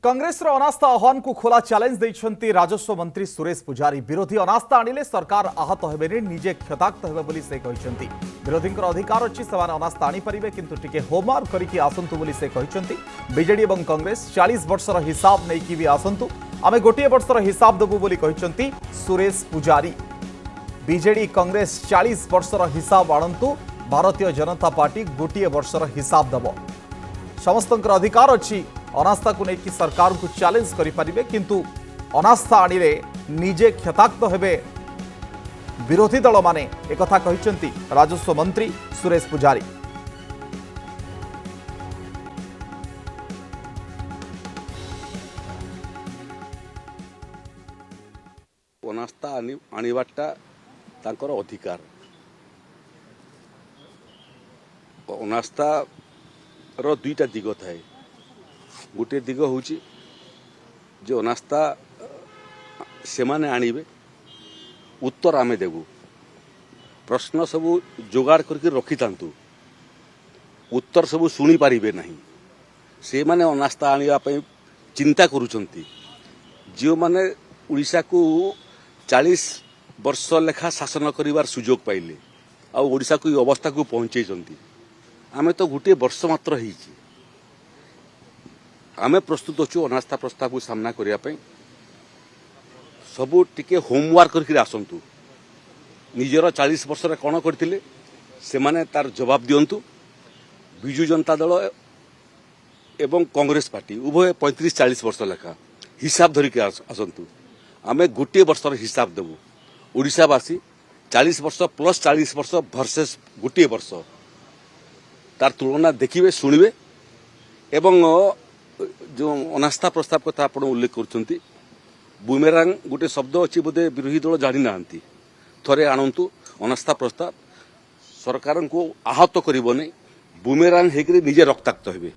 कांग्रेस अनास्था आह्वान को खोला चैलेंज देइछंती राजस्व मंत्री सुरेश पुजारी। विरोधी अनास्था आनिले सरकार आहत हेबेनि निजे क्षताक्त हेबे बोली से कहिसंती। विरोधींकर अधिकार अछि सेमाने अनास्था आनी परिबे किंतु टिके होमवर्क करिकि आसंतु बोली से कहिसंती। बीजेडी एवं कांग्रेस 40 वर्षर हिसाब नेकी भी आसंतु, आमे गोटिए वर्षर हिसाब देबु बोली कहिसंती सुरेश पुजारी। बीजेडी कांग्रेस 40 वर्षर हिसाब आणंतु, भारतीय जनता पार्टी गोटिए वर्षर हिसाब देबो। समस्तंकर अधिकार अछि अनास्था को लेकिन सरकार को चैलेंज करें किंतु अनास्था आनिले निजे क्षताक्त हेबे विरोधी दल माने एक कहते राजस्व मंत्री सुरेश पुजारी। अनास्था आनिबाटा तांकर अधिकार। अनास्था रो दुईटा दिग थाए। गोटे दिग हूँ जो अनास्था से माने आनिबे, उत्तर आमे देबू। प्रश्न सबू जोगाड़ करके रखी थांतु, उत्तर सबू शुणी पारिबे नहीं। से माने अनास्था आनिबा पई चिंता करूछंती। जो माने उड़ीसा को 40 वर्ष लेखा शासन करिवार सुजोग पाइले आ उड़ीसा को अवस्था को पहुंचेइछंती। आमे तो गोटे वर्ष मात्र हिची। आमे प्रस्तुत अच्छु अनास्था प्रस्ताव को सामना करिया पई। सबू टिके होमवर्क करके आसंतु। निजर 40 वर्ष रे कोन करथिले से माने तार जवाब दियंतु। बिजू जनता दल एवं कांग्रेस पार्टी उभय 35-40 वर्ष लेखा हिसाब धरिके आसंतु। आमे गोटे वर्षर हिसाब देबू। ओडिशावासी 40 वर्ष प्लस 40 वर्ष वर्सेस गोटे वर्ष तार तुलना देखिए शुणवे। एवं जो अनास्था प्रस्ताव कथा आप उल्लेख कर बुमेरांग गोटे शब्द अच्छी बोधे विरोधी दल जानी ना थरे आणंतु अनास्था प्रस्ताव सरकार को आहत कर बुमेरांग होकर निजे रक्ताक्त हे।